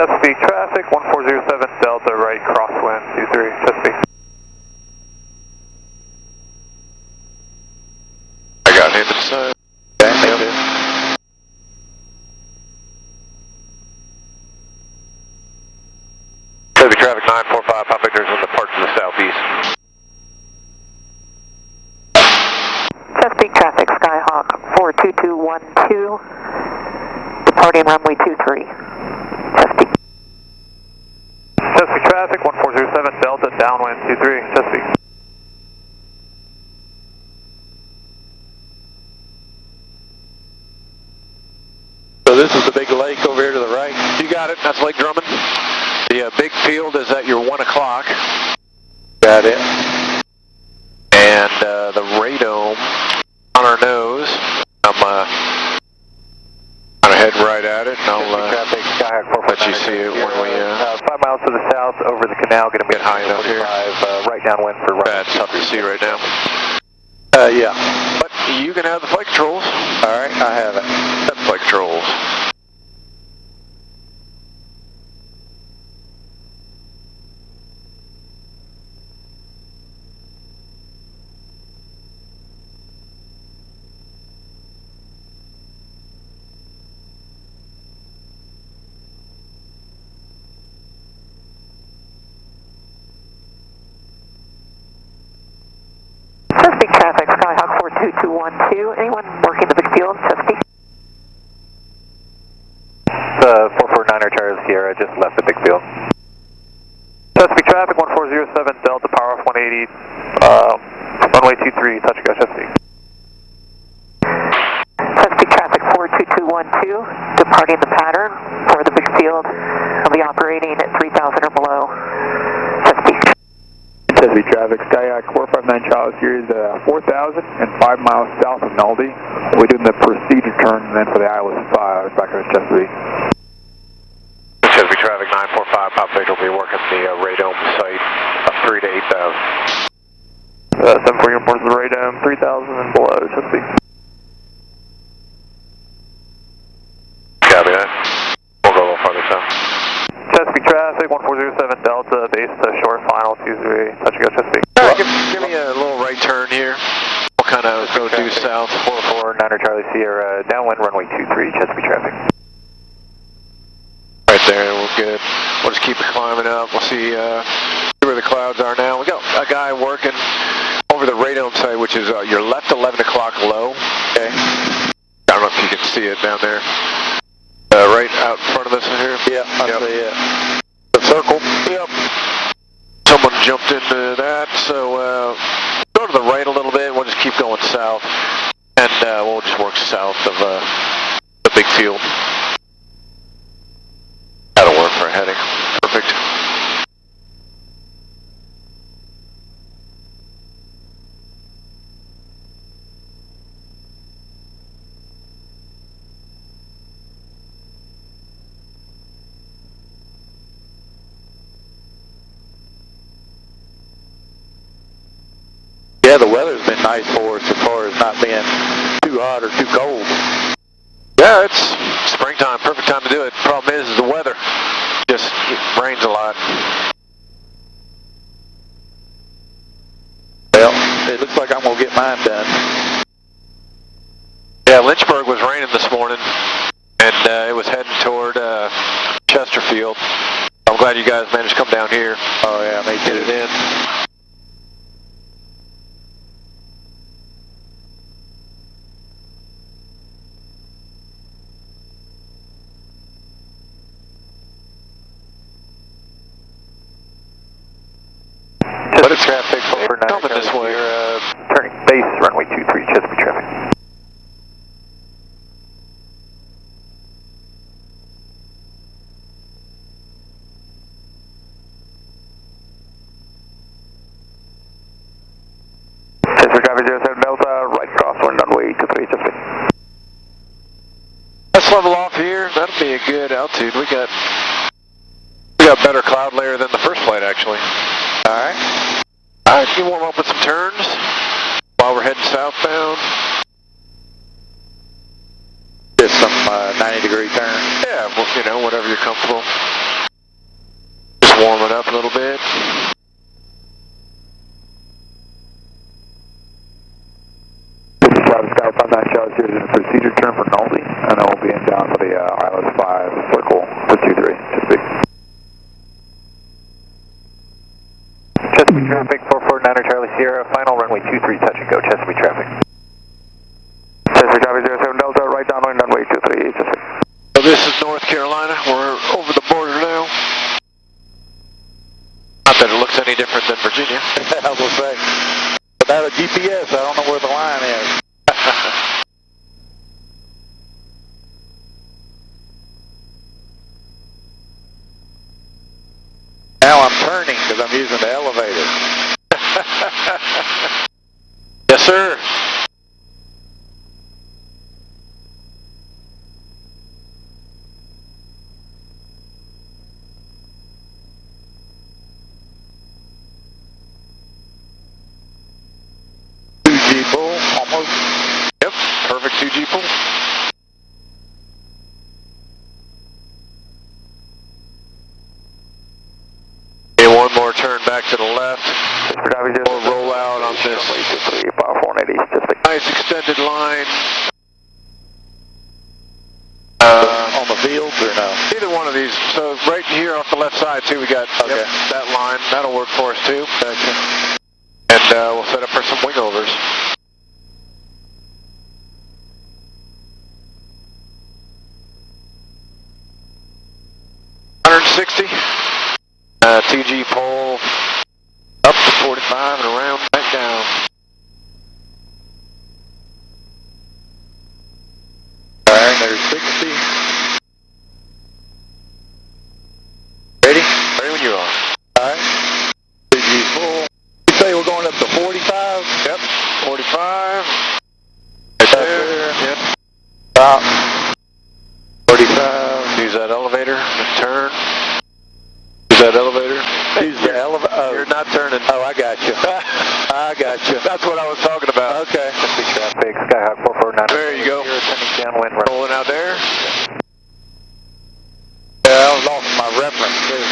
Chesapeake traffic, 1407 Delta, right crosswind, 23, Chesapeake. I got him inside. Chesapeake traffic 945, Pop Victor's in the parts to the southeast. Chesapeake traffic, Skyhawk 42212, departing runway 23. Chesapeake. Chesapeake traffic, 1407 Delta, downwind, 23, Chesapeake. So this is the big lake over here to the right. You got it, that's Lake Drummond. The big field is at your 1 o'clock. Got it. And the radome on our nose. I'm gonna head right at it, and I'll Traffic, Skyhawk let you see it when we 5 miles to the south, over the canal, gonna get high enough here. Right downwind for runway. Bad, it's tough to see right now. Yeah. But you can have the flight controls. All right, I have it. Have flight controls. Chesapeake traffic, Skyhawk 42212, anyone working the big field, Chesapeake? 449er Charlie Sierra, just left the big field. Chesapeake traffic, 1407 Delta, power off 180, runway 23, touch and go, Chesapeake. Chesapeake traffic 42212, departing the pattern for the big field. I'll be operating at 3,000 or below. Chesapeake. Chesapeake traffic, Skyhawk 459 Charlie Series, 4,000 and 5 miles south of Nulde. We're doing the procedure turn and then for the Iowa 5 back to Chesapeake. Chesapeake traffic 945, Pop Victor will be working the radome site of 3 to 8,000. 740 reports the radome, 3,000 and below, Chesapeake. Copy that. We'll go a little farther south. Chesapeake traffic, 1407 Delta, base to short final, 23, touch and go, Chesapeake. All right, give me a little right turn here. We'll kind of go due south. 449er Charlie Sierra, downwind runway 23, Chesapeake traffic. Right there, we're good. We'll just keep it climbing up. We'll see where the clouds are now. We got a guy working over the radome site, which is your left 11 o'clock low. Okay. I don't know if you can see it down there. Right out in front of us in here. Yeah, I see it. The circle. Yep. Someone jumped into that, so go to the right a little bit. We'll just keep going south, and we'll just work south of the big field. That'll work for a heading. Perfect. Yeah, the weather's been nice for us as far as not being too hot or too cold. Yeah, it's springtime, perfect time to do it. Problem is the weather. Just it rains a lot. Well, it looks like I'm going to get mine done. Yeah, Lynchburg was raining this morning, and it was heading toward Chesterfield. I'm glad you guys managed to come down here. Oh, yeah, me Get too. it in. Traffic, 449er coming this Charlie way. Sierra, turning base, runway 23, Chesapeake traffic. Chesapeake traffic 07 Delta, right crosswind, runway 23, Chesapeake. Let's level off here. That'll be a good altitude. We got better cloud layer than the first flight, actually. All right. All right, you warm up with some turns while we're heading southbound. Just some 90-degree turn. Yeah, well, you know, whatever you're comfortable. warming up a little bit. This is Travis Sky 59 Charlie Sierra in a procedure turn for Nolde, and then we'll be in down for the ILS 5 circle for 23, Chesapeake. Chesapeake traffic, 449er Charlie Sierra, final runway 23, touch and go, Chesapeake traffic. Chesapeake traffic 07 Delta, right downwind runway 23, Chesapeake. So this is North Carolina. We're over the border now. Not that it looks any different than Virginia. I was going to say, without a GPS, I don't know where the line is. Now I'm turning because I'm using the elevator. Yes, sir. Pull, almost. Yep, perfect 2G pull. Okay, one more turn back to the left. Or roll out on this nice extended line. On the fields or no? Either one of these. So right here off the left side too, we got that line. That'll work for us too. Gotcha. And we'll set up for some wing overs. $160. 2G pole up to 45 and around back down. Alright, there's 60. Ready? Ready when you are. Alright. 2G full. You say we're going up to 45? Yep. 45. Right there. Yep. Stop. 45. Use that elevator and turn. Use that elevator. Use the elevator. Oh. You're not turning. Oh, I got you. I got you. That's what I was talking about. Okay. Chesapeake traffic, Skyhawk 449er. There you go. Turning downwind, runway. Rolling out there. Yeah, I lost my reference too.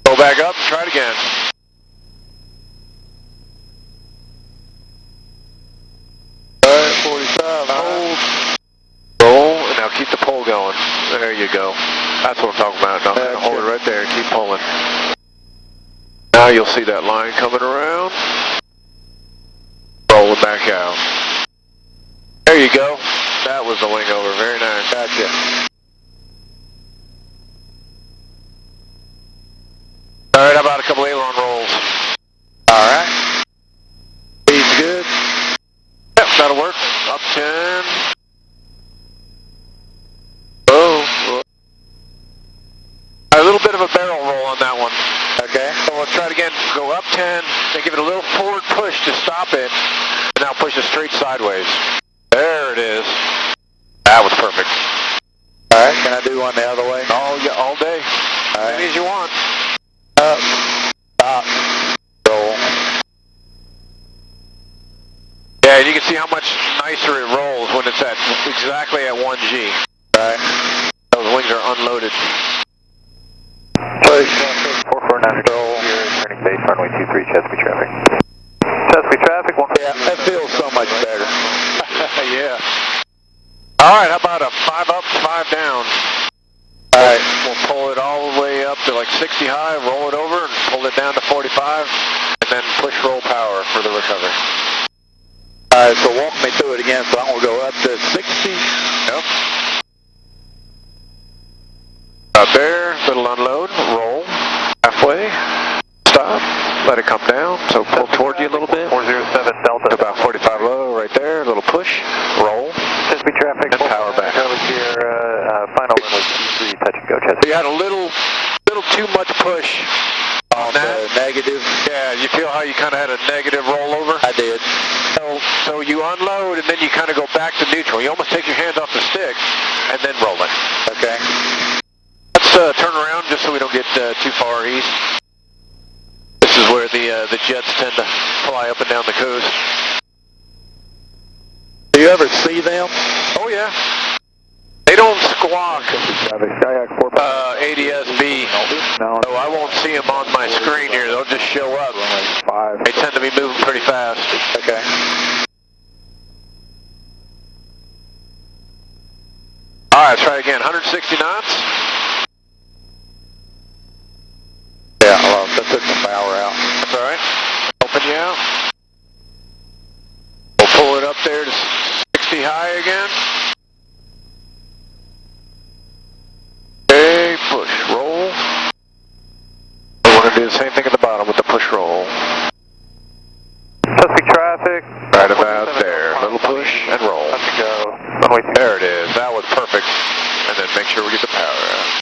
Go back up. Try it again. Alright, 45. Hold. Roll, and now keep the pole going. There you go. That's what I'm talking about. Now Gotcha. hold it right there and keep pulling. Now you'll see that line coming around. Roll it back out. There you go. That was the wing over. Very nice. Gotcha. Alright, how about a couple aileron rolls? Alright. Speed's good. Yep, that'll work. Up 10. Oh. A little bit of a barrel roll on that one. Okay. So we'll try it again. Go up 10, then give it a little forward push to stop it, and now push it straight sideways. There it is. That was perfect. Alright, can I do one the other way? All day. As Alright. many as you want. Up. Stop. Roll. Yeah, and you can see how much nicer it rolls when it's at exactly at 1G. Right. Those wings are unloaded. Push. 449er, turning base, runway 23, Chesapeake traffic. Chesapeake traffic, 1. Yeah, that feels so much better. Yeah. Alright, how about a 5 up, 5 down? Alright. We'll pull it all the way up to like 60 high, roll it over, and pull it down to 45, and then push roll power for the recovery. Alright, so walk me through it again. So I'm going to go up to 60. Yep. Up there, little unload, roll, halfway, stop, let it come down, so pull toward you a little bit. 407 Delta. To about 45 low, right there, a little push, roll, Chesapeake traffic, and power back. Charlie Sierra, final runway 23, touch and go, Chesapeake. So you had a little too much push On that. the negative. Yeah, you feel how you kind of had a negative rollover? I did. So you unload and then you kind of go back to neutral. You almost take your hands off the stick and then roll it. Okay. Let's turn around just so we don't get too far east. This is where the jets tend to fly up and down the coast. Do you ever see them? Oh yeah. They don't squawk. Traffic, Kayak 459. ADS-B. No, Oh, I won't see them on my screen here. They'll just show up. runway 5. They tend to be moving pretty fast. Okay. All right, try again. 160 knots. Yeah, well, that took some power out. That's all right. Open you out. We'll pull it up there to 60 high again. Okay, push, roll. We want to do the same thing at the bottom with the push roll. Chesapeake traffic. Right about there. Little push and roll. Let's go. Runway 2. There it is. That was perfect. And then make sure we get the power out.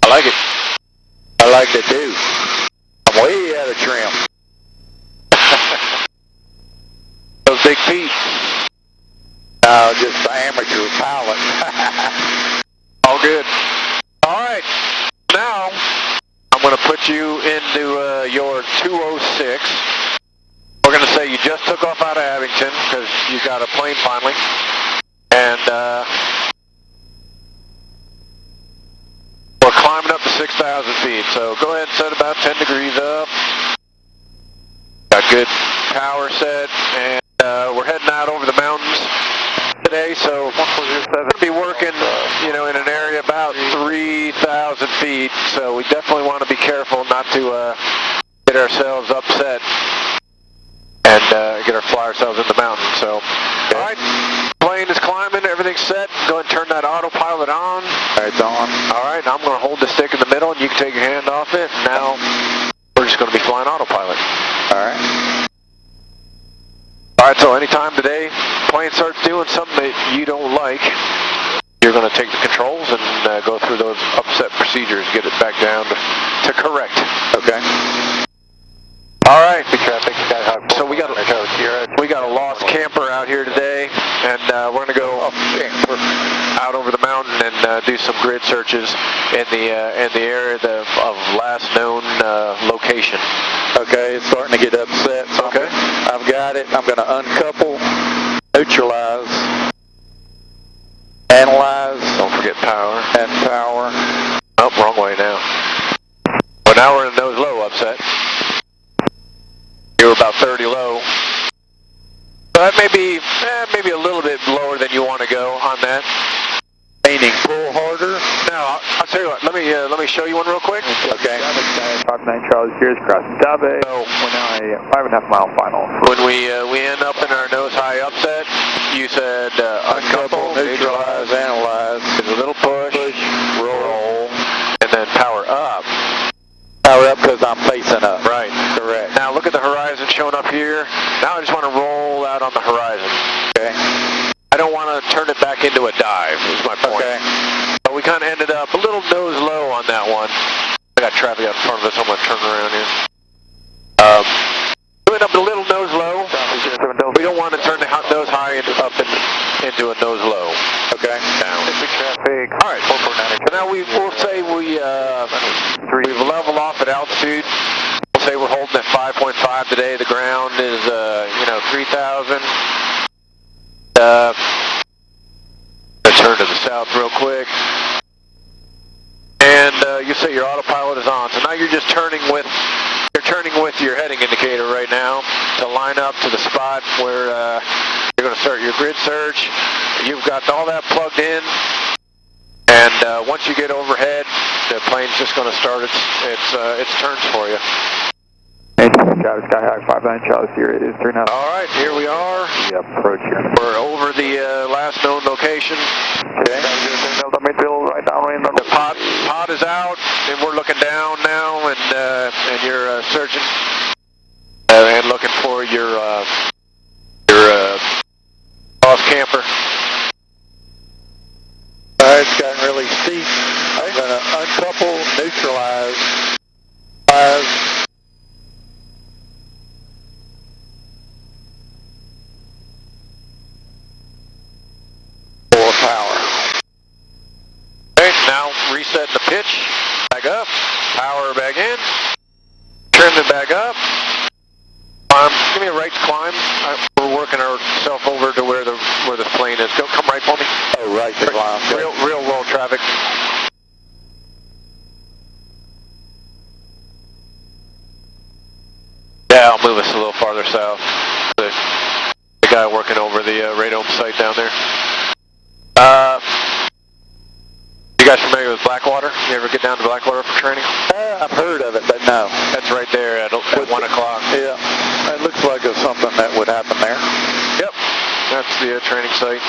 I like it. I like it too. I'm way out of trim. Those big feet. No, just the amateur pilot. All good. All right. Now, I'm going to put you into your 206. We're going to say you just took off out of Abington because you got a plane finally. And we're climbing up to 6,000 feet. So go ahead and set about 10 degrees up. Got good power set. And we're heading out over the mountains today. So we're going to be working, in an area about 3,000 feet. So we definitely want to be careful not to get ourselves upset and get ourselves in the mountain. So, all right, plane is climbing, everything's set. Go ahead and turn that autopilot on. It's on. All right, I'm going to hold the stick in the middle, and you can take your hand off it. And now we're just going to be flying autopilot. All right. All right, so anytime today plane starts doing something that you don't like, you're going to take the controls and go through those upset procedures, get it back down to correct. Okay. All right. Traffic, Skyhawk. So we got a lost camper out here today, and we're going to go out over the mountain and do some grid searches in the area of last known location. Okay, it's starting to get upset. So Okay. I've got it. I'm going to uncouple, neutralize, analyze, Don't forget power. and power. Oh, wrong way now. Well, now we're in nose low upset. You're about 30 low. So that may be maybe a little bit lower than you want to go on that. Meaning pull harder. Now, I'll tell you what. Let me show you one real quick. Okay. Traffic, Kayak 59 Charles Sears, crossing Tabe. So We're now a 5.5 mile final. when we end up in our nose high upset, you said uncouple, neutralize, analyze, there's a little push, roll, and then power up. power up because I'm facing up. Right. Correct. Now look at the horizon showing up here. Now I just want to roll out on the horizon. Okay. I don't want to turn it back into a dive, is my point. Okay. But we kind of ended up a little nose low on that one. I got traffic out in front of us, I'm going to turn around here. We ended up a little nose low. We don't want to turn the nose high into a nose low. Okay. Down. Traffic. All right. So now we'll say we've leveled off at altitude. We'll say we're holding at 5.5 today. The ground is 3,000. Turn to the south real quick. And you say your autopilot is on. So now you're just turning with your heading indicator right now to line up to the spot where you're going to start your grid search. You've got all that plugged in. And once you get overhead, the plane's just going to start its turns for you. Travis Skyhawk 59 Charles Sears, it is 39. All right, here we are. The approach here. We're over the last known location. Okay. Delta midfield right down in The pod is out, and we're looking down now, and you're searching and looking for your lost camper. It's gotten really steep. I'm going to uncouple, neutralize, for power. Okay, now reset the pitch, back up, power back in, trim it back up. Give me a right to climb. We're working ourselves over to where the plane is. Go, come right for me. Oh, right, big line. Real low traffic. Yeah, I'll move us a little farther south. The guy working over the radome site down there. You guys familiar with Blackwater? You ever get down to Blackwater for training? I've heard of it, but no. That's right there at 1 o'clock. Yeah, it looks like it's something that would happen there. Yep, that's the training site.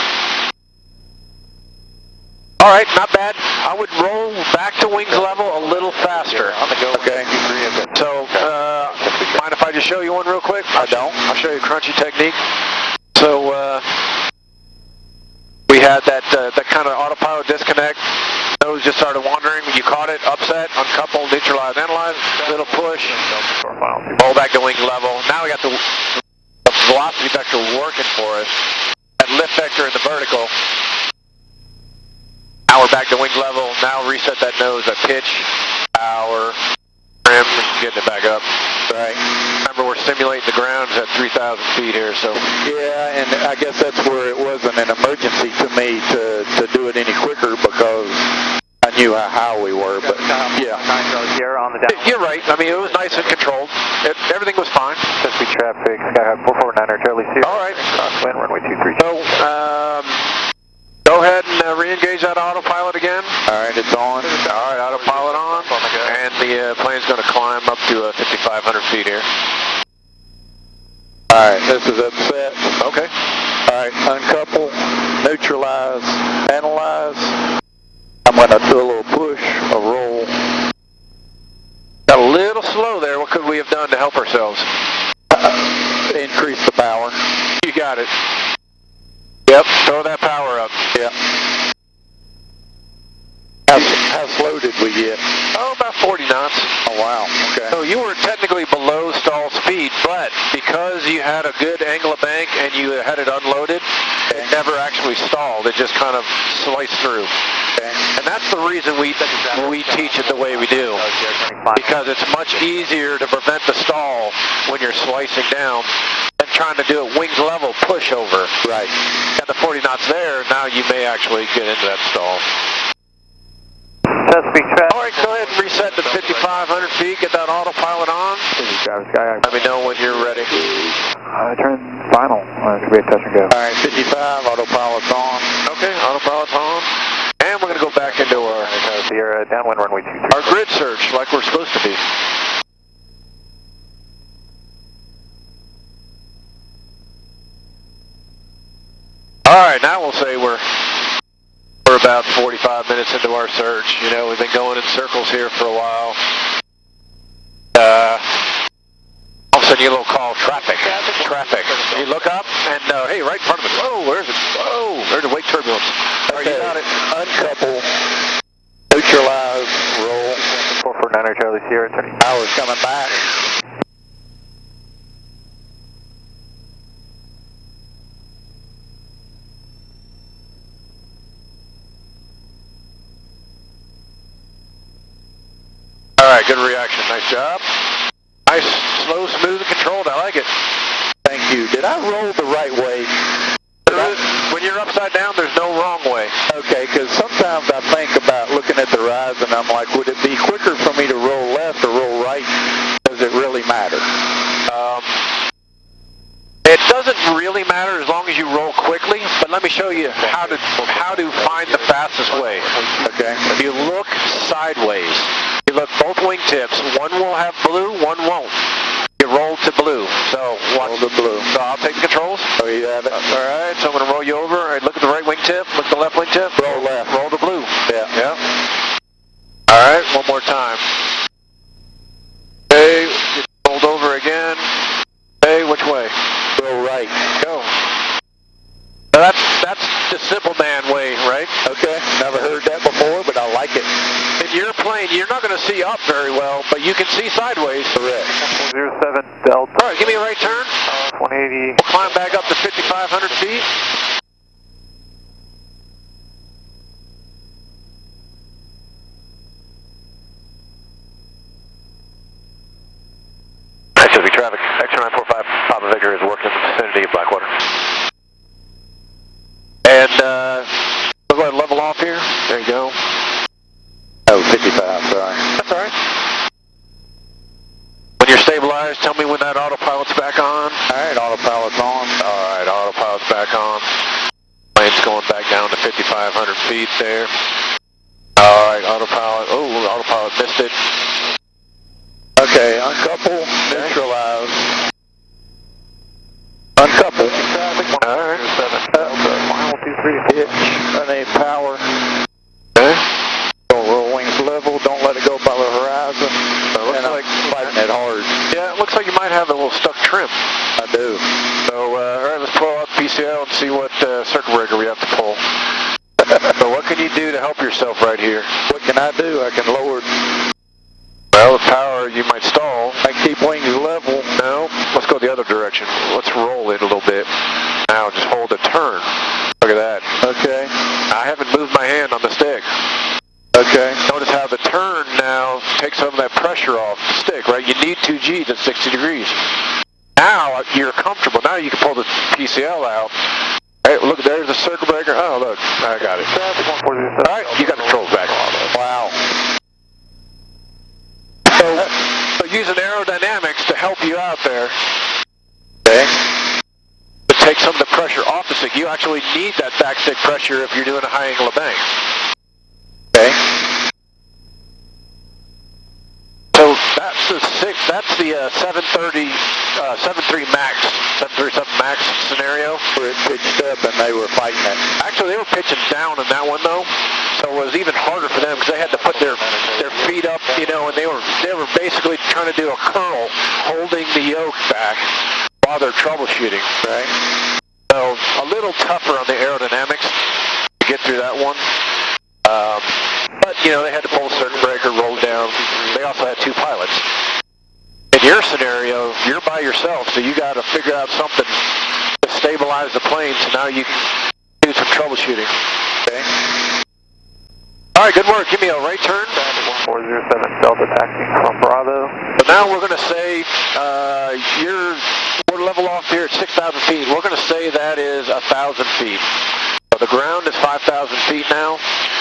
All right, not bad. I would roll back to wings level a little faster. Okay. So, mind if I just show you one real quick? I don't. I'll show you a crunchy technique. So, we had that kind of autopilot disconnect. Nose just started wandering. You caught it, upset, uncouple, neutralize, analyze, little push, roll back to wing level. Now we got the velocity vector working for us. That lift vector in the vertical. Now we're back to wing level. Now reset that nose at pitch, power, trim, getting it back up. Right. Remember, we're simulating the grounds at 3,000 feet here, so. Yeah, and I guess that's where it wasn't an emergency to me to do it any quicker because I knew how high we were, but yeah. You're right. I mean, it was nice and controlled. Everything was fine. Chesapeake traffic, Skyhawk 449er, Charlie Sierra. All right. Crosswind, runway 23. So, go ahead and re-engage that autopilot again. All right, it's on. All right, autopilot on. And the plane's going to climb up to 5,500 feet here. All right, this is upset. Okay. All right, uncouple, neutralize, analyze. I'm going to do a little push, a roll. Got a little slow there. What could we have done to help ourselves? Increase the power. You got it. Yep, throw that power up. Yep. How slow did we get? Oh, about 40 knots. Oh, wow. Okay. So you were technically below stall speed, but because you had a good angle of bank and you had it unloaded, it never actually stalled. It just kind of sliced through. Okay. And that's the reason we teach it the way we do. Because it's much easier to prevent the stall when you're slicing down than trying to do it wings level push over. Right. Got the 40 knots there, now you may actually get into that stall. Chesapeake traffic. All right, go ahead and reset to 5,500 feet, get that autopilot on. Let me know when you're ready. Turn final. Should be a touch and go. All right, 55, autopilot's on. Okay, autopilot's on. And we're going to go back into our Sierra, downwind runway 23. our grid search like we're supposed to be. All right, now we'll say we're about 45 minutes into our search. You know, we've been going in circles here for a while. All of a sudden you get a little call, traffic. You look up and, hey, right in front of us. Whoa, where's it? Whoa, there's a wake turbulence. All right, you got it. Uncouple, neutralize, roll. 449er, Charlie Sierra, turning. Power's coming back. All right, good reaction. Nice job. Nice, slow, smooth, and controlled. I like it. Thank you. Did I roll the right way? When you're upside down, there's no wrong way. Okay, because sometimes I think about looking at the rise and I'm like, would it be quicker for me to roll left or roll right? Does it really matter? It doesn't really matter as long as you roll quickly, but let me show you how to find the fastest way. Okay. If you look sideways, you look both wingtips, one will have blue, one won't. You roll to blue. So watch Roll to blue. So I'll take the controls. Oh, you have it? All right, so I'm going to roll you over. All right, look at the right wingtip, look at the left wingtip. Roll left. Roll to blue. Yeah. Yeah. All right, one more time. Okay, get rolled over again. Okay, which way? Roll right. Go. Now that's the simple man way, right? Okay. Never heard that before, but I like it. In your plane, you're not going to see up very well, but you can see sideways. Correct. 07 Delta. All right, give me a right turn. 180. We'll climb back up to 5,500 feet. Chesapeake traffic, X945, Papa Victor is working in the vicinity of Blackwater. And Alright, autopilot's back on. Plane's going back down to 5,500 feet there. Alright, autopilot. Oh, autopilot missed it. Okay, uncouple, neutralize. Uncouple. Alright. Final 23. Pitch, I need power. Okay. Roll wings level, don't let it go by the horizon. Looks And like I'm fighting it hard. Yeah, it looks like you might have a little stuck trim. I do. So, alright, let's pull out PCL and see what circuit breaker we have to pull. So what can you do to help yourself right here? What can I do? I can lower it. Well, the power, you might stall. I keep wings level. No, let's go the other direction. Let's roll it a little bit. Now, just hold a turn. Look at that. Okay. I haven't moved my hand on the stick. Okay. Notice how the turn now takes some of that pressure off the stick, right? You need 2 G's at 60 degrees. Now you're comfortable. Now you can pull the PCL out. Hey, look, there's the circuit breaker. Oh, look, I got it. All right, you got the controls back. Wow. So using aerodynamics to help you out there. Okay. To take some of the pressure off the stick. You actually need that back stick pressure if you're doing a high angle of bank. Okay. So that's the 730, 73 Max, 737 Max scenario. Where it pitched up and they were fighting it. Actually, they were pitching down in that one though, so it was even harder for them because they had to put their feet up, you know, and they were basically trying to do a curl, holding the yoke back while they're troubleshooting. Right. So a little tougher on the aerodynamics to get through that one. But, you know, they had to pull the circuit breaker, roll it down. They also had 2 pilots. In your scenario, you're by yourself, so you got to figure out something to stabilize the plane, so now you can do some troubleshooting. Okay? All right, good work. Give me a right turn. 1407 Delta taxiing from Bravo. So now we're going to say we're level off here at 6,000 feet. We're going to say that is 1,000 feet. So the ground is 5,000 feet now.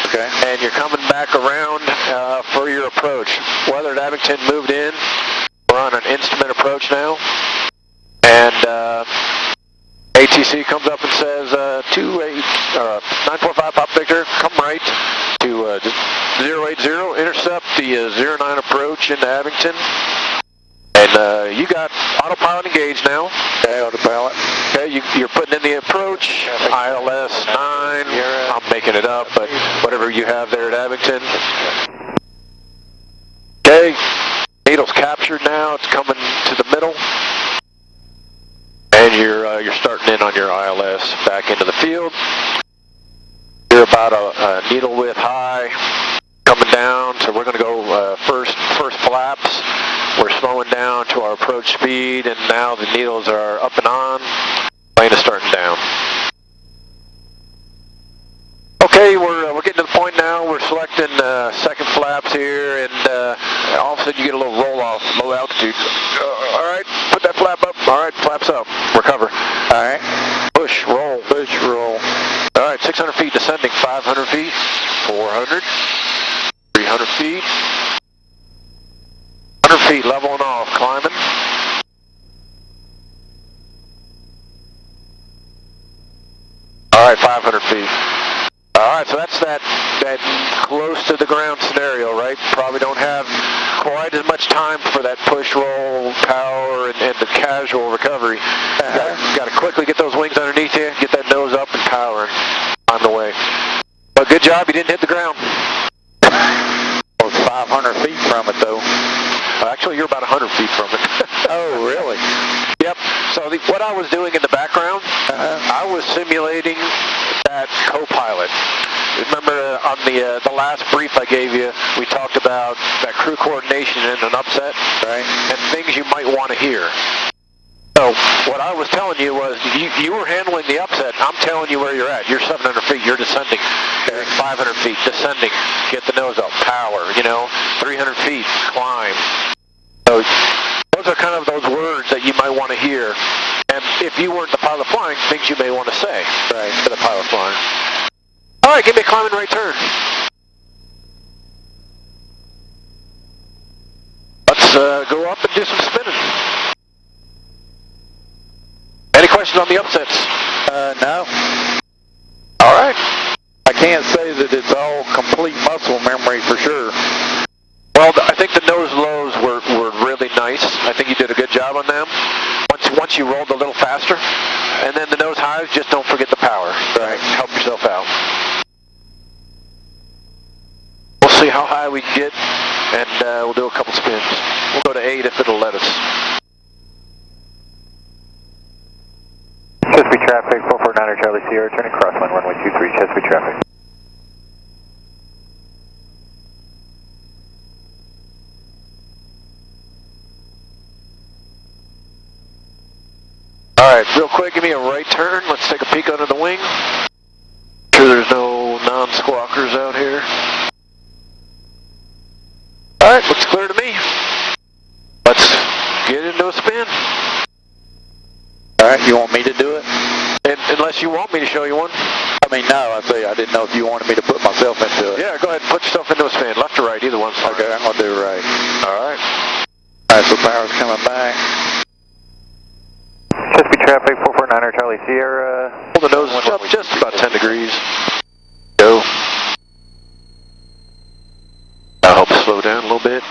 Okay. And you're coming back around for your approach. Weather at Abington moved in. We're on an instrument approach now. And ATC comes up and says, 945 Pop Victor, come right to 080, intercept the 09 approach into Abington. And you got autopilot engaged now. Okay, autopilot. Okay, you're putting in the approach, ILS 9, I'm making it up, but whatever you have there at Abington. Okay, needle's captured now, it's coming to the middle. And you're starting in on your ILS back into the field. You're about a needle width high, coming down, so we're going to go first flaps. We're slowing down to our approach speed, and now the needles are up and on. Plane is starting down. Okay, we're getting to the point now. We're selecting second flaps here, and all of a sudden you get a little roll off, low altitude. All right, put that flap up. All right, flaps up. Recover. All right. Push, roll. Push, roll. All right, 600 feet descending, 500 feet, 400, 300 feet. 100 feet, leveling off, climbing. All right, 500 feet. All right, so that's that close to the ground scenario, right? Probably don't have quite as much time for that push, roll, power, and the casual recovery. Got to quickly get those wings underneath you, get that nose up and power on the way. But good job, you didn't hit the ground. I was 500 feet from it, though. Actually, you're about 100 feet from it. Oh, really? Yep. So what I was doing in the background, I was simulating that co-pilot. Remember on the last brief I gave you, we talked about that crew coordination in an upset, right? And things you might want to hear. So what I was telling you was you were handling the upset. I'm telling you where you're at. You're 700 feet. You're descending. You're 500 feet. Descending. Get the nose up. Power. 300 feet. Climb. So those are kind of those words that you might want to hear. And if you weren't the pilot flying, things you may want to say to the pilot flying. All right, give me a climb and right turn. Let's go up and do some spinning. Any questions on the upsets? No. All right. I can't say that it's all complete muscle memory for sure. Well, I think the nose lows were really nice. I think you did a good job on them. Once you rolled a little faster. And then the nose highs, just don't forget the power. Right. Help yourself out. We'll see how high we can get, and we'll do a couple spins. We'll go to 8 if it'll let us. Chesapeake traffic, 449er Charlie Sierra, turning crosswind runway 23, Chesapeake traffic. Alright, real quick, give me a right turn. Let's take a peek under the wing. Make sure there's no non-squawkers out here. Alright, looks clear to me. Let's get into a spin. Alright, you want me to do it? Unless you want me to show you one. I mean, no, I didn't know if you wanted me to put myself into it. Yeah, go ahead and put yourself into a spin. Left or right, either one's fine. Okay, I'm going to do right. Alright. Alright, so power's coming back. Chesapeake traffic, 449er Charlie Sierra. Hold the nose up just about 10 degrees. Go. That'll help slow down a little bit.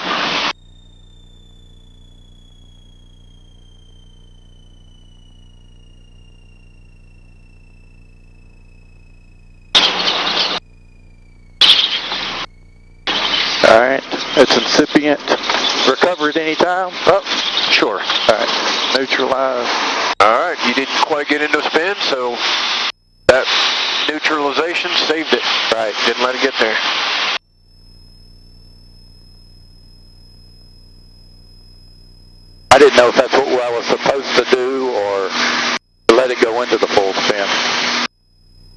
Alright, it's incipient. Recover at any time? Oh, sure. Alright, neutralize. Alright, you didn't quite get into a spin, so that neutralization saved it. Right, didn't let it get there. I didn't know if that's what I was supposed to do or let it go into the full spin.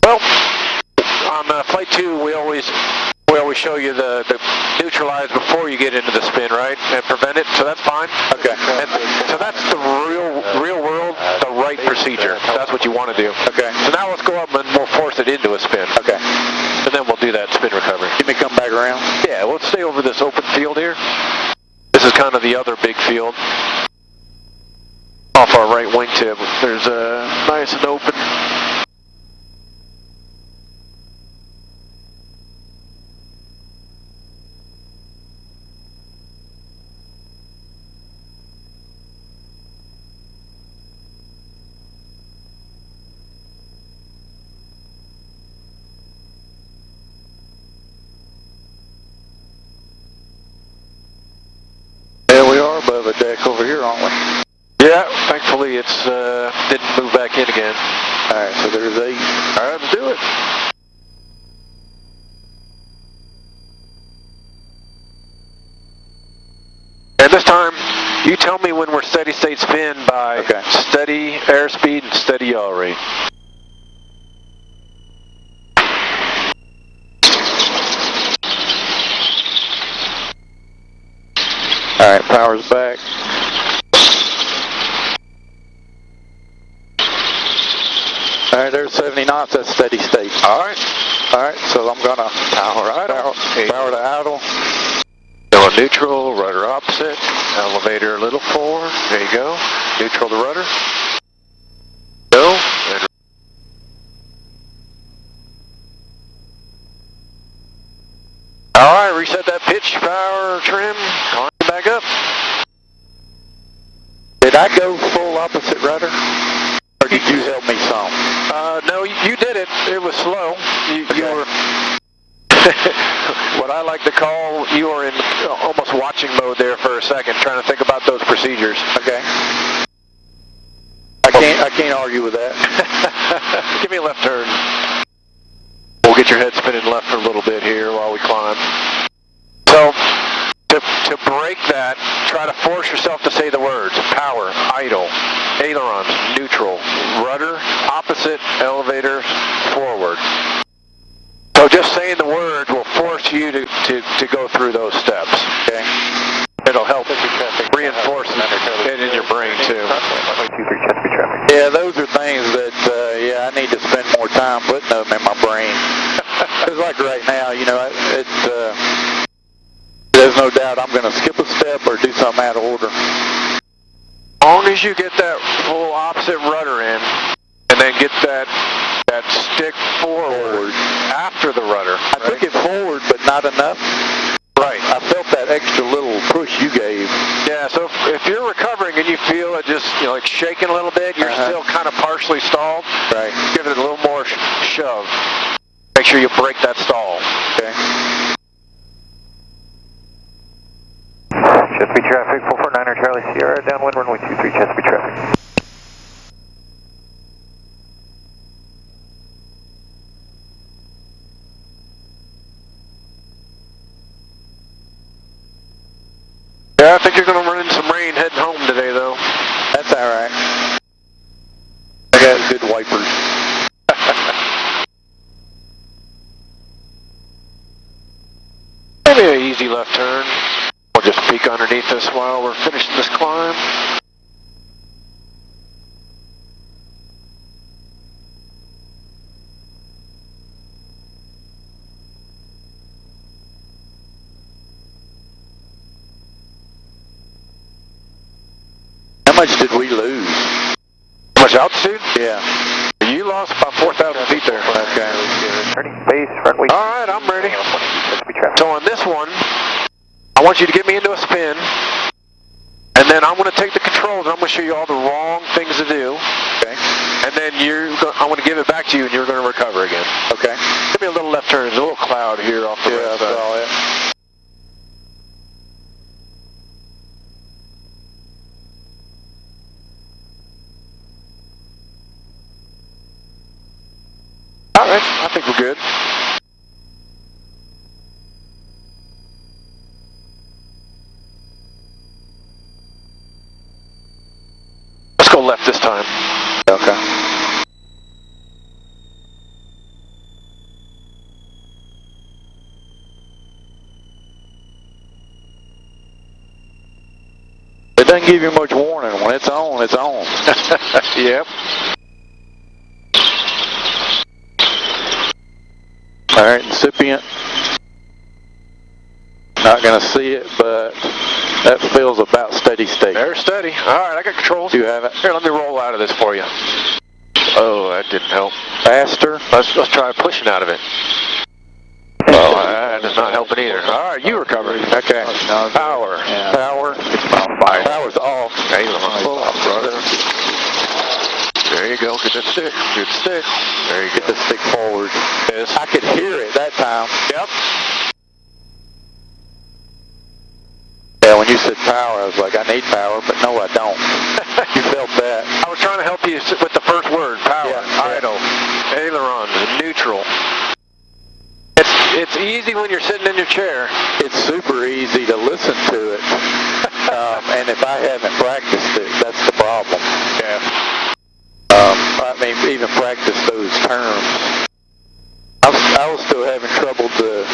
Well, on flight 2, we always show you the neutralize before you get into the spin, right? And prevent it, so that's fine. Okay. And so that's the real world, the right procedure. That's what you want to do. Okay. So now let's go up and we'll force it into a spin. Okay. And then we'll do that spin recovery. Let me come back around. Yeah, let's stay over this open field here. This is kind of the other big field. Off our right wingtip, there's a nice and open. There we are above a deck over here, aren't we? Yeah, thankfully it's didn't move back in again. Alright, so there's 8. Alright, let's do it. And this time, you tell me when we're steady state spin by steady airspeed and steady yaw rate. Alright, power's back. Alright, there's 70 knots, that's steady state. Alright. Alright, so I'm gonna power to idle. Go on neutral, rudder opposite, elevator a little forward. There you go. Neutral the rudder. Go. And alright, reset that pitch, power, trim, climb back up. Did I go full opposite rudder? Or did you help me some? No, you did it. It was slow. You were what I like to call, you were in almost watching mode there for a second, trying to think about those procedures. Okay. I can't argue with that. Give me a left turn. We'll get your head spinning left for a little bit here while we climb. So, to break that, try to force yourself to say the words. Power, idle, ailerons, neutral, rudder, opposite, elevator, forward. So just saying the words will force you to go through those steps. Okay. It'll help reinforce it in your brain too. Yeah, those are things that I need to spend more time putting them in my brain. It's like right now, there's no doubt I'm going to skip a step or do something out of order. long as you get that full opposite rudder in, and then get that stick forward after the rudder. I took it forward, but not enough. Right. I felt that extra little push you gave. Yeah, so if you're recovering and you feel it just, like shaking a little bit, you're still kind of partially stalled. Right. Give it a little more shove. Make sure you break that stall. Okay. Chesapeake traffic, 449er Charlie Sierra, downwind runway 23, Chesapeake traffic. Yeah, I think you're going to run into some rain heading home today, though. That's all right. I got good wipers. Maybe an easy left turn. We'll just peek underneath this while we're finishing this climb. How much did we lose? How much altitude? Yeah. You lost about 4,000 feet there. Okay. Turning base, runway. All right, I'm ready. Chesapeake traffic. So on this one, I want you to get me into a spin, and then I'm going to take the controls and I'm going to show you all the wrong things to do. Okay. And then I'm going to give it back to you and you're going to recover again. Okay. Give me a little left turn. There's a little cloud here off the Yeah, right that's side. all it. All right, I think we're good. Let's go left this time. Okay. It doesn't give you much warning. When it's on, it's on. Yep. All right, incipient. Not going to see it, but that feels about steady state. They're steady. All right, I got controls. You have it. Here, let me roll out of this for you. Oh, that didn't help. Faster. Let's try pushing out of it. Oh, that is not helping either. All right, you recovered. Okay. Power. Yeah. Power. Power's off. Hey, brother. There you go. Get the stick. Good stick. There you Get go. the stick forward. Yes. I could hear it that time. Yep. Yeah, when you said power, I was like, I need power, but no, I don't. You felt that. I was trying to help you with the first word. Power. Yeah. Idle. Aileron. Neutral. It's easy when you're sitting in your chair. It's super easy to listen to it. And if I haven't practiced it, that's the problem. Yeah. I mean, even practice those terms. I was still having trouble to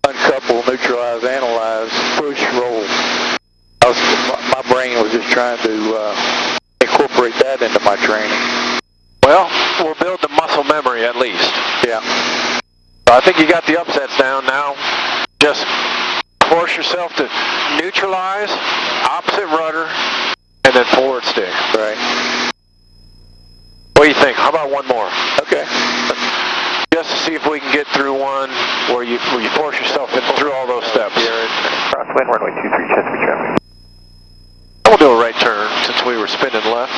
uncouple, neutralize, analyze, push, roll. My brain was just trying to incorporate that into my training. Well, we'll build the muscle memory at least. Yeah. I think you got the upsets down now. Just force yourself to neutralize, opposite rudder, and then forward stick. Right. What do you think? How about one more? Okay. Just to see if we can get through one where you force yourself in through all those steps. Crosswind, runway 23, Chesapeake traffic. We'll do a right turn since we were spinning left.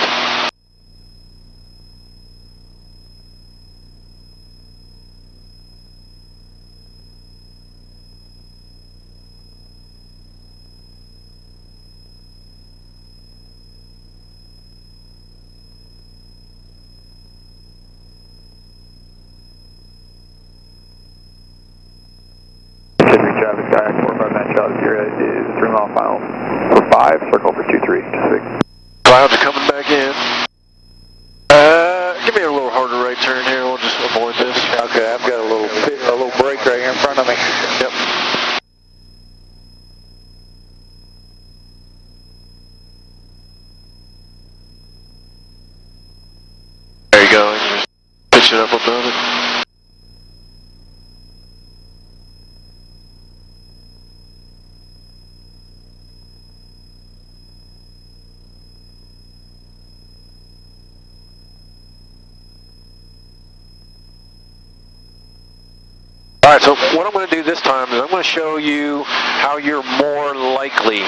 Chesapeake traffic, kayak 459 Charlie Sierra is 3 mile final for 5, circle for 23, Chesapeake. Clouds are coming back in. Give me a little harder right turn here. We'll just avoid this. Okay, I've got a little break right here in front of me. Yep. There you go. And just pitch it up above it. Alright, so what I'm going to do this time is I'm going to show you how you're more likely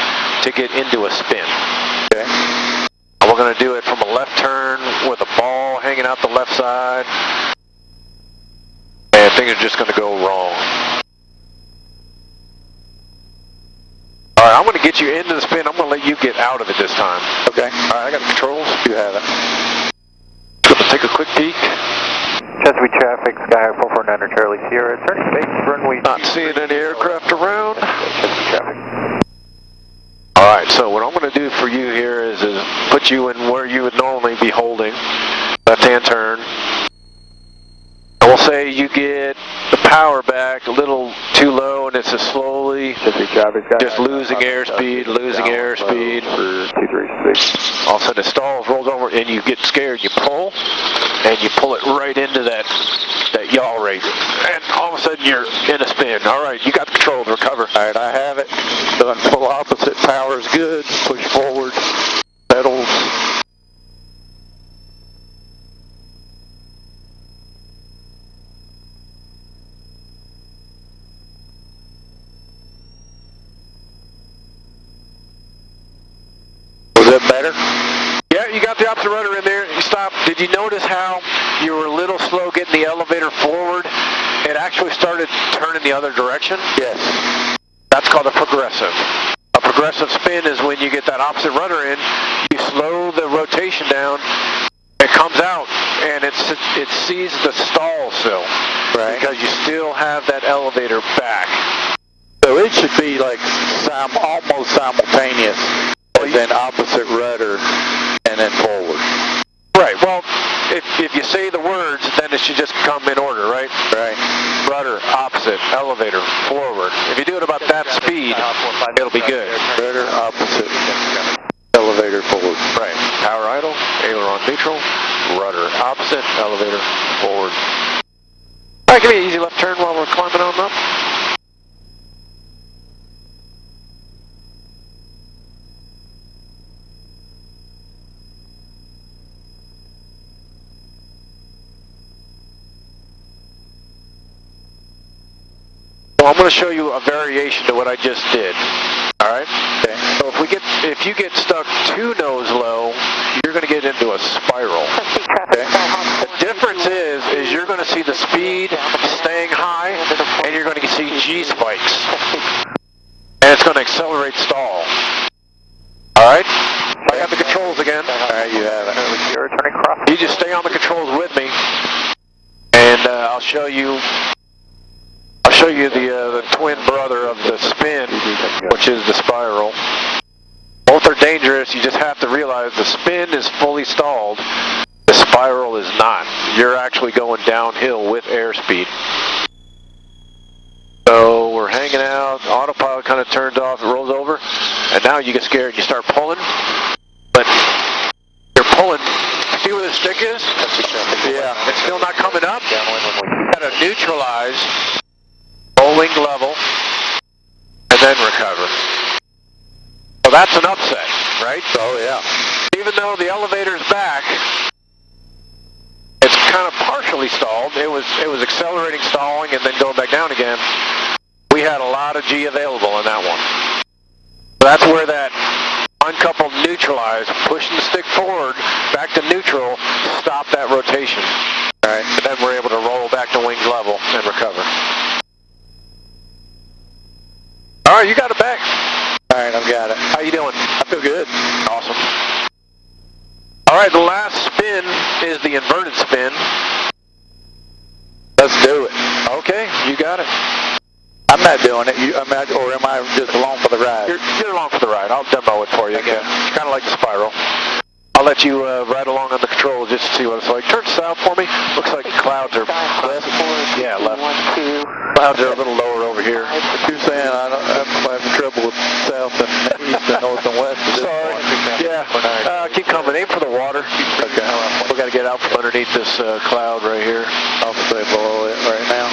to get into a spin. Okay. And we're going to do it from a left turn with a ball hanging out the left side. And things are just going to go wrong. Alright, I'm going to get you into the spin. I'm going to let you get out of it this time. Okay. Alright, I got the controls. You have it. Just going to take a quick peek. Chesapeake traffic, Skyhawk 449er Charlie Sierra, turning base runway. Not seeing any aircraft around. Chesapeake traffic. Alright, so what I'm going to do for you here is put you in where you would normally be holding. Left-hand turn. And we'll say you get the power back a little too low and it's just slowly just losing airspeed. For 236. All of a sudden it stalls, rolls over, and you get scared. You pull, and you pull it right into that yaw rate. And all of a sudden you're in a spin. All right, you got the control to recover. All right, I have it. Done full opposite. Power is good. Push forward. Pedals. Was that better? Yeah, you got the opposite rudder in there. You stopped. Did you notice how you were a little slow getting the elevator forward? It actually started turning the other direction? Yes. That's called a progressive. A progressive spin is when you get that opposite rudder in, you slow the rotation down, it comes out, and it sees the stall still. Right. Because you still have that elevator back. So it should be like almost simultaneous, and then opposite rudder, and then forward. Right, well, if you say the words, then it should just come in order, right? Right. Rudder, opposite, elevator, forward. If you do it about that speed, it'll be good. Rudder, opposite, elevator, forward. Right. Power idle, aileron neutral, rudder, opposite, elevator, forward. All right, give me an easy left turn while we're climbing on up. So I'm going to show you a variation to what I just did. All right. Okay. So if you get stuck too nose low, you're going to get into a spiral. Okay. The difference is you're going to see the speed staying high, and you're going to see G spikes, and it's going to accelerate stall. All right. I got the controls again. All right, you have it. Sierra turning cross. You just stay on the controls with me, and I'll show you the twin brother of the spin, which is the spiral. Both are dangerous. You just have to realize the spin is fully stalled. The spiral is not. You're actually going downhill with airspeed. So we're hanging out. Autopilot kind of turns off. It rolls over. And now you get scared. You start pulling. But you're pulling. See where the stick is? Yeah. It's still not coming up. You got to neutralize. Rolling level, and then recover. So that's an upset, right? Oh, yeah. Even though the elevator's back, it's kind of partially stalled. It was accelerating, stalling, and then going back down again. We had a lot of G available in that one. So that's where that uncoupled neutralize, pushing the stick forward, back to neutral, stop that rotation. All right, and then we're able to roll back to wings level and recover. All right, you got it back. All right, I've got it. How you doing? I feel good. Awesome. All right, the last spin is the inverted spin. Let's do it. Okay, you got it. I'm not doing it. Or am I just along for the ride? You're along for the ride. I'll demo it for you. Okay. It's kind of like the spiral. I'll let you ride along on the controls just to see what it's like. Turn south for me. Looks like the clouds are left. Yeah, left. Clouds are a little lower over here. You're saying I'm having trouble with south and east and north and west. Sorry. Yeah. Keep coming. Aim for the water. Okay. We got to get out from underneath this cloud right here. I'll stay below it right now.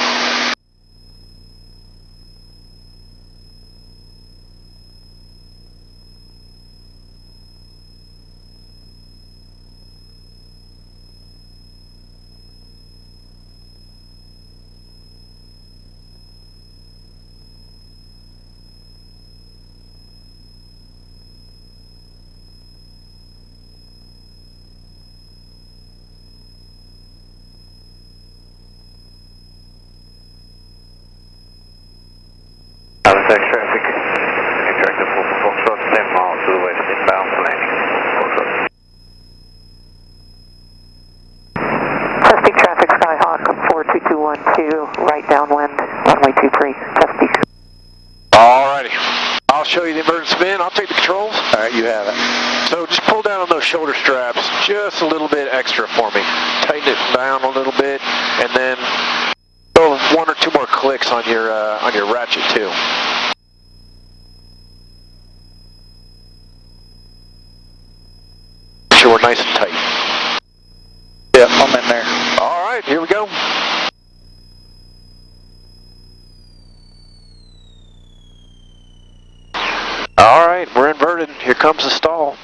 2423, Chesapeake. Alrighty. I'll show you the inverted spin. I'll take the controls. Alright, you have it. So just pull down on those shoulder straps just a little bit extra for me. Tighten it down a little bit, and then throw 1 or 2 more clicks on your ratchet too. Make sure we're nice and tight. Yep, I'm in there. Alright, here we go. Alright, we're inverted. Here comes the stall.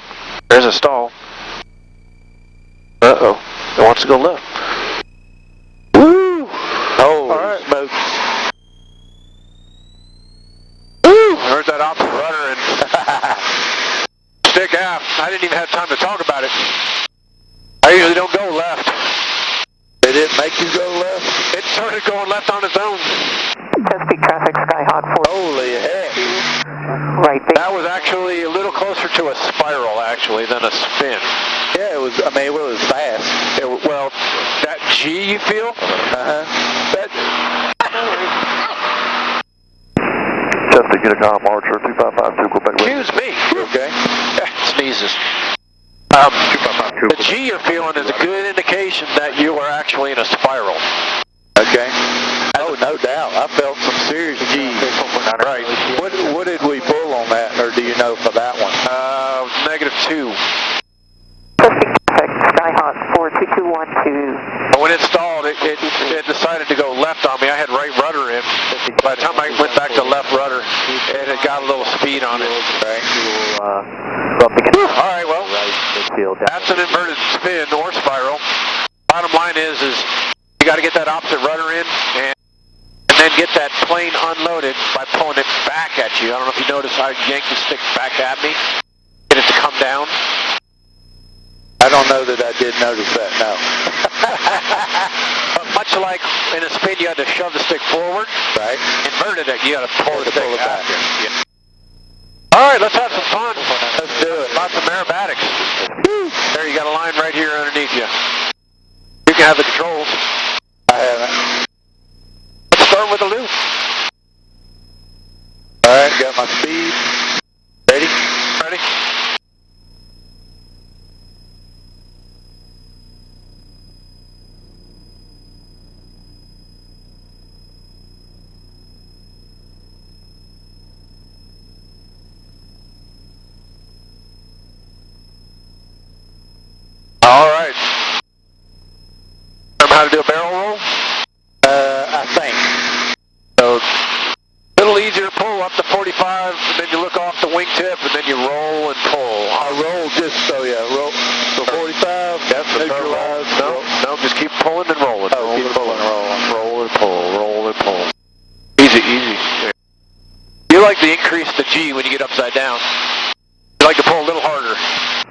There's a stall. Uh-oh. It wants to go left. Woo! Holy smokes. Woo! Heard that opposite rudder and stick aft. I didn't even have time to talk about it. I usually don't go left. Did it make you go left? It started going left on its own. Chesapeake traffic, Skyhawk 4. Holy heck. Right, big. That was actually a little closer to a spiral, actually, than a spin. Yeah, it was, I mean, it was fast. Well, that G you feel? Chesapeake, get a com, Archer 2552, go back. Excuse me. Okay. Sneezes. 2552. The G you're feeling is a good indication that you are actually in a spiral. Okay. Oh, no doubt. I felt some serious G's. Right. What did we pull on that, or do you know for that one? -2. Chesapeake traffic, Skyhawk 42212. When it stalled, it decided to go left on me. I had right rudder in. By the time I went back to left rudder, it had got a little speed on it. Okay. All right, well, that's an inverted spin or spiral. Bottom line is you got to get that opposite rudder in and then get that plane unloaded by pulling it back at you. I don't know if you noticed how I yanked the stick back at me. Get it to come down. I don't know that I did notice that, no. But much like in a spin, you had to shove the stick forward. Right. Inverted it, you got to pull the stick pull it back. Yeah. All right, let's have some fun. Let's do it. Lots of aerobatics. There, you got a line right here underneath you. You can have the controls. I haven't. Let's start with a loop. All right, got my speed. Ready? Ready? All right. Remember how to do a barrel roll? I think. So, a little easier pull up to 45, and then you look off the wingtip, and then you roll and pull. I roll just so, yeah, roll. So 45, Yes, neutralize. No, just keep pulling and rolling. Oh, keep pulling and rolling. Roll and pull, roll and pull. Easy, easy. You like to increase the G when you get upside down. You like to pull a little harder.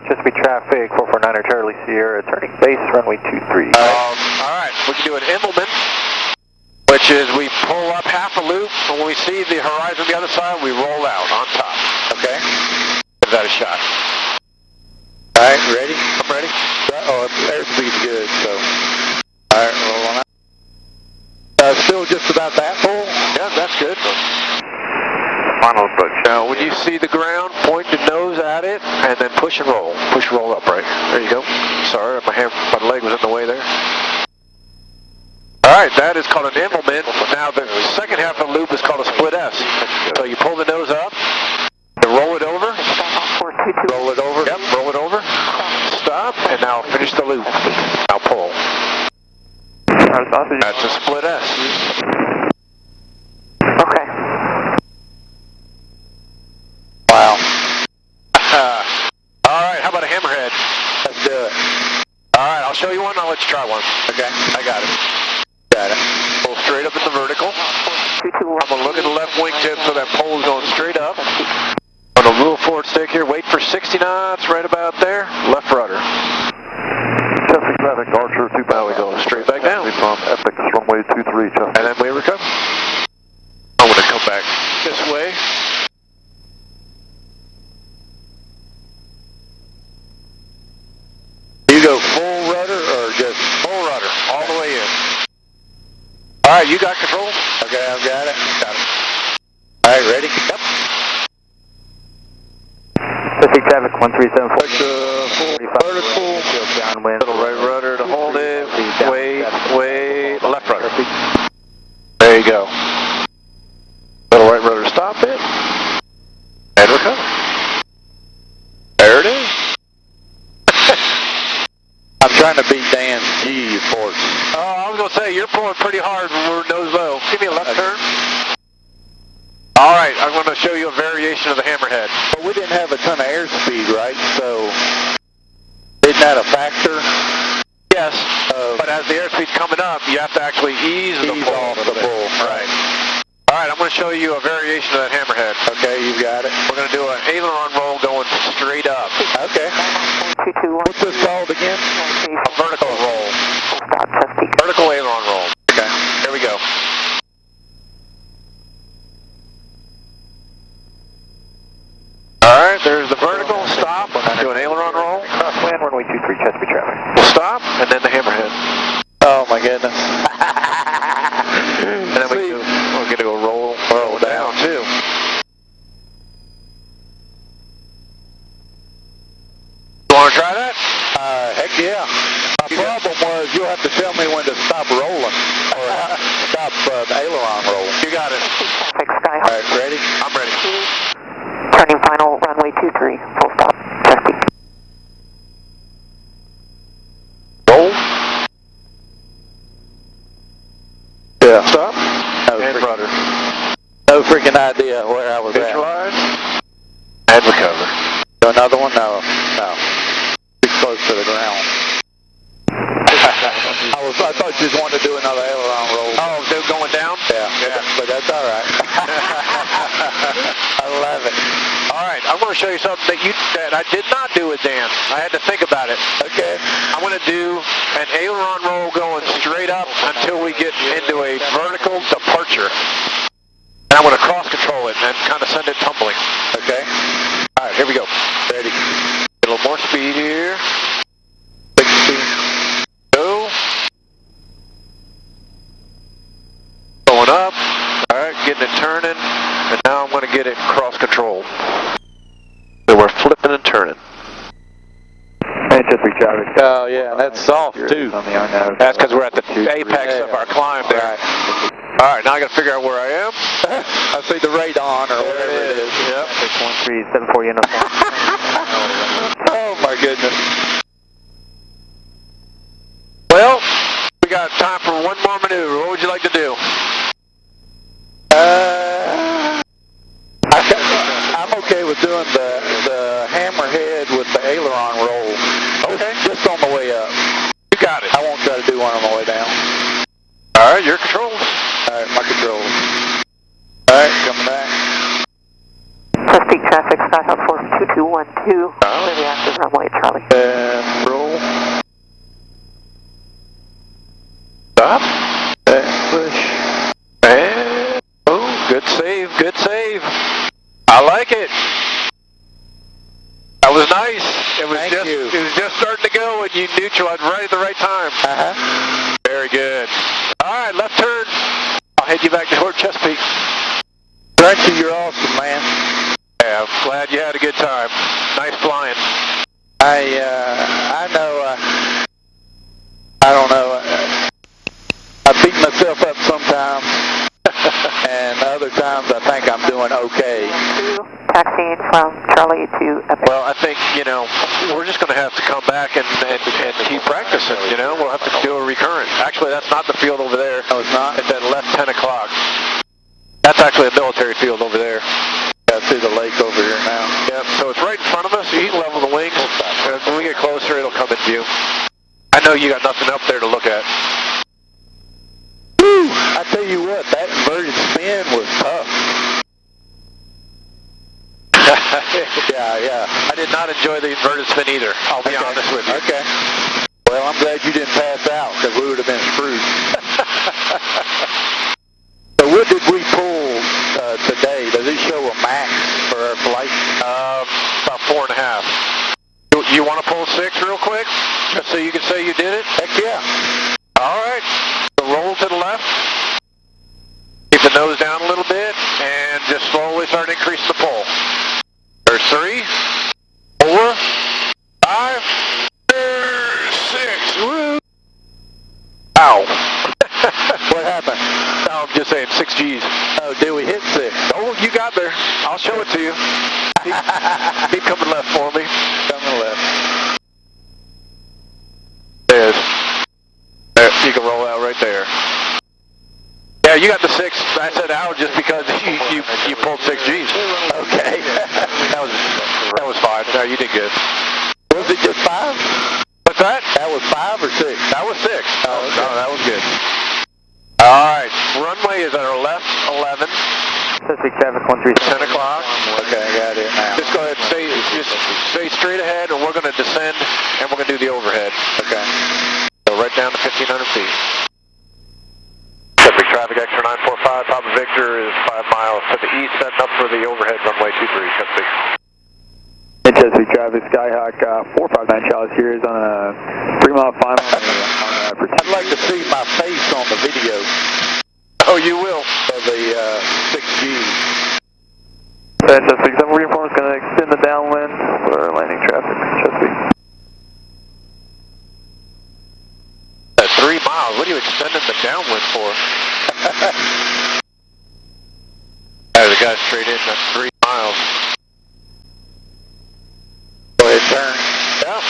Chesapeake traffic, 449er Charlie Sierra, turning base, runway 23. All right, we can do an Immelman, which is we pull up half a loop, and when we see the horizon on the other side, we roll out on top. Okay. Give that a shot. All right, ready? I'm ready. Oh, airspeed's good, so. All right, roll on out. Still just about that full? Yeah, that's good. Final approach. Now, when you see the ground, point the nose at it, and then push and roll. Push, roll up, right? There you go. Sorry, my leg was in the way there. All right, that is called an Immelman. Now, the second half of the loop is called a split S. So you pull the nose up, and roll it over. Roll it over? Yep, roll it over. Stop, and now finish the loop. Now pull. That's a split S. Okay. Wow. All right, how about a hammerhead? Let's do it. All right, I'll show you one. I'll let you try one. Okay. I got it. Got it. Pull straight up in the vertical. I'm going to look at the left wingtip so that pole is going straight up. I'm going to move forward stick here. Wait for 60 knots right about there. Left rudder. Chesapeake traffic, Archer 2. Now we go straight back down. From Essex, runway 23, Chesapeake. And then we recover. I'm going to come back this way. You go full rudder or just Full rudder, all the way in. All right, you got control? Okay, I've got it. Got it. All right, ready? Yep. Pacific traffic 1374. Push vertical. Downwind. Little right rudder to hold it. Wait, left rudder. There you go. Little right rudder to stop it. And recover. There it is. I'm trying to beat Dan's G force. Oh, I was going to say, you're pulling pretty hard when we're nose low. Give me a left turn. All right, I'm going to show you a variation of the hammerhead. But we didn't have a ton of airspeed, right? So, isn't that a factor? Yes, but as the airspeed's coming up, you have to actually ease the pull. Off the bull. Right. All right, I'm going to show you a variation of that hammerhead. Okay, you got it. We're going to do an aileron roll going straight up. Okay. 221. What's this called again? A vertical roll. Stop, Chesapeake. Vertical aileron roll. Okay, here we go. All right, there's the vertical, stop, do an aileron roll. Crosswind, runway 23, Chesapeake traffic. We'll stop, and then the hammerhead. Oh my goodness. And then we're going to go roll down too. You want to try that? Heck yeah. My problem was you'll have to tell me when to stop rolling or stop the aileron roll. You got it. Traffic, Sky All right, ready? I'm ready. Turning final, runway 23, full stop, Chesapeake. Roll. Yeah. Stop. No And freaking, rudder. no freaking idea where I was at. Visualize. And recover. Do another one? No. No. Too close to the ground. I thought you just wanted to do another aileron roll. Oh, they're going down? Yeah. But that's all right. I love it. All right, I'm going to show you something that I did not do with Dan. I had to think about it. Okay. I'm going to do an aileron roll going straight up until we get into a vertical departure. And I'm going to cross control it and kind of send it tumbling. Okay. All right, here we go. Ready. A little more speed here. 60. Go. Going up. All right, getting it turning. And now I'm going to get it cross control. So we're flipping and turning. And Chesapeake traffic. Oh yeah, that's soft too. On the unknown. That's because we're at the apex of our climb there. Right. All right, now I got to figure out where I am. I see the radon or whatever it is. Yep. 1374 uniform. Oh my goodness. Well, we got time for one more maneuver. What would you like to do? I'm okay with doing the hammerhead with the aileron roll. Okay. Just on the way up. You got it. I won't try to do one on the way down. All right, you're controlled. All right, my controls. All right, coming back. Chesapeake traffic, Skyhawk Force 2212, clearly active runway Charlie. And roll. Stop. And push. And, oh, good save, good save. I like it. That was nice. It was Thank you. It was just starting to go and you neutralized right at the right time. Very good. All right, left turn. I'll head you back toward Chesapeake. Crunchy, you're awesome, man. Yeah, I'm glad you had a good time. Nice flying. I know, I don't know. I beat myself up sometimes, and other times I think I'm doing okay. Taxiing from Charlie to Epic. Well, I think, we're just going to have to come back and keep practicing, We'll have to do a recurrent. Actually, that's not the field over there. No, it's not. It's at left 10 o'clock. That's actually a military field over there. Yeah, I see the lake over here now. Yep, so it's right in front of us. You can level the wings. And when we get closer, it'll come in view. I know you got nothing up there to look at. Woo! I tell you what, that inverted spin was tough. Yeah. I did not enjoy the inverted spin either. I'll be honest with you. Okay. Well, I'm glad you didn't pass out, because we would have been screwed. So what did we pull today? Does it show a max for our flight? About 4.5. You want to pull 6 real quick? Just so you can say you did it? Heck yeah. All right. So roll to the left. Keep the nose down a little bit and just slowly start increasing the pull. There's 3, 4, 5, 6. Woo! Ow. What happened? No, I'm just saying 6 G's. Oh, did we hit 6? Oh, you got there. I'll show it to you. Keep coming left for me. Coming left. There. You can roll out right there. Yeah, you got the 6. I said out just because you pulled 6 G's. Okay. That was fine. No, you did good. Was it just 5? What's that? That was 5 or 6? That was 6. Oh, okay. No, that was good. All right, runway is at our left 11. Pacific traffic 137. 10 o'clock. Okay, I got it now. Just go ahead and stay straight ahead, and we're going to descend, and we're going to do the overhead. Okay. So right down to 1,500 feet. Pacific traffic extra 945, Papa Victor is 5 miles to the east, setting up for the overhead runway 23, Chesapeake. Chesapeake traffic, Skyhawk 459 Charles here is on a 3-mile final on I'd like to see my face on the video Oh, you will. of the 6G. Chesapeake 7 reinforcement is going to extend the downwind for landing traffic. Chesapeake. At 3 miles, what are you extending the downwind for? There's a guy straight in, that's 3 miles. Go ahead, turn. Yeah.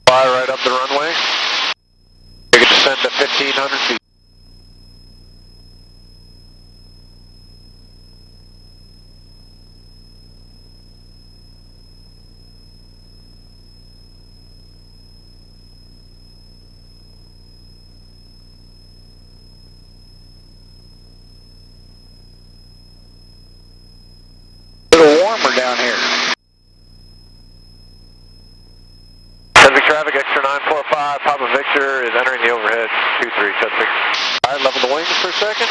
Fly right up the runway. You can descend to 1,500 feet. A little warmer down here. Pacific traffic extra 945, Papa Victor is entering the overhead 23, Chesapeake. All right, level the wings for a second.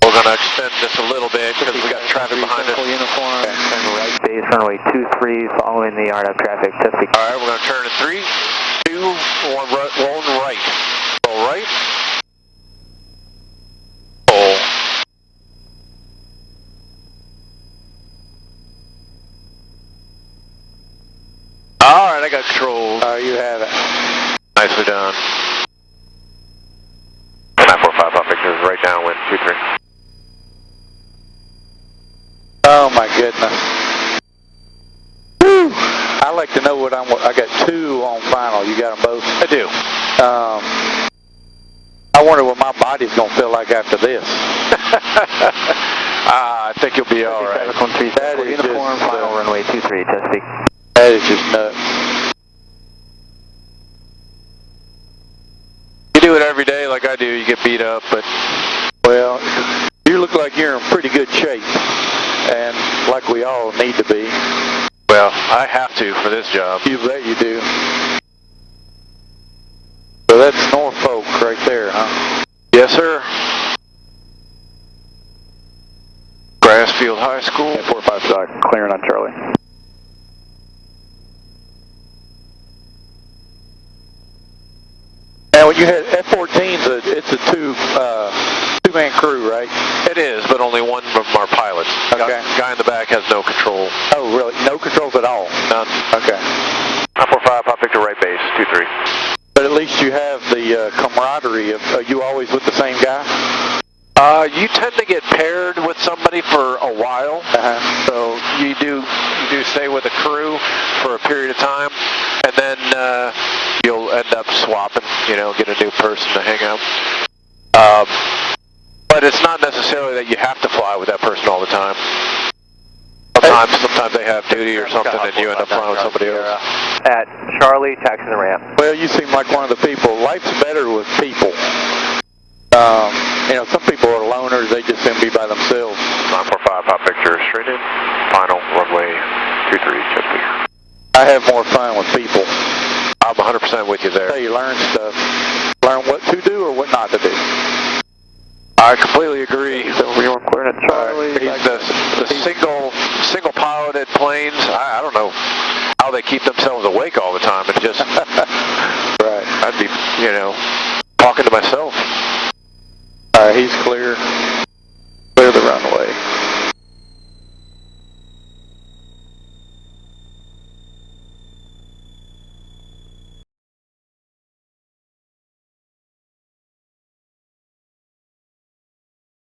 We're going to extend this a little bit because we got traffic behind us. Uniform, turn right base, runway 23, following the RNAV traffic, Chesapeake. All right, we're going to turn in 3, 2, 1 right. Roll right. Roll. All right, I got control. You have it. Nicely done. 945, Papa Victor is right downwind, 23. Oh my goodness. Whew. I like to know what I got 2 on final. You got them both? I do. I wonder what my body's going to feel like after this. I think you'll be all right. That is uniform, just, final runway 23, Chesapeake. That is just nuts. You do it every day like I do, you get beat up, but... Well, you look like you're in pretty good shape, and like we all need to be. Well, I have to for this job. You bet you do. So that's Norfolk right there, huh? Yes, sir. Grassfield High School. 45 stock, clearing on Charlie. Now, when you had F-14s, it's a two-man crew, right? It is, but only one of our pilots. Okay. Guy in the back has no control. Oh, really? No controls at all? None. Okay. 945, Pop Victor, right base, 23. But at least you have the camaraderie of, are you always with the same guy? You tend to get paired with somebody for a while. So you do stay with a crew for a period of time, and then you'll end up swapping, get a new person to hang out. But it's not necessarily that you have to fly with that person all the time. Sometimes they have duty or something, and you end up flying with somebody else. At Charlie, taxi the ramp. Well, you seem like one of the people. Life's better with people. Some people are loners. They just seem to be by themselves. 945, Pop Victor, straight in. Final runway 23, Chesapeake. I have more fun with people. I'm 100% with you there. So you learn stuff. Learn what to do or what not to do. I completely agree. So we were clearing at Charlie. The single piloted planes, I don't know how they keep themselves awake all the time. It's just, right. I'd be, talking to myself. Alright, he's clear.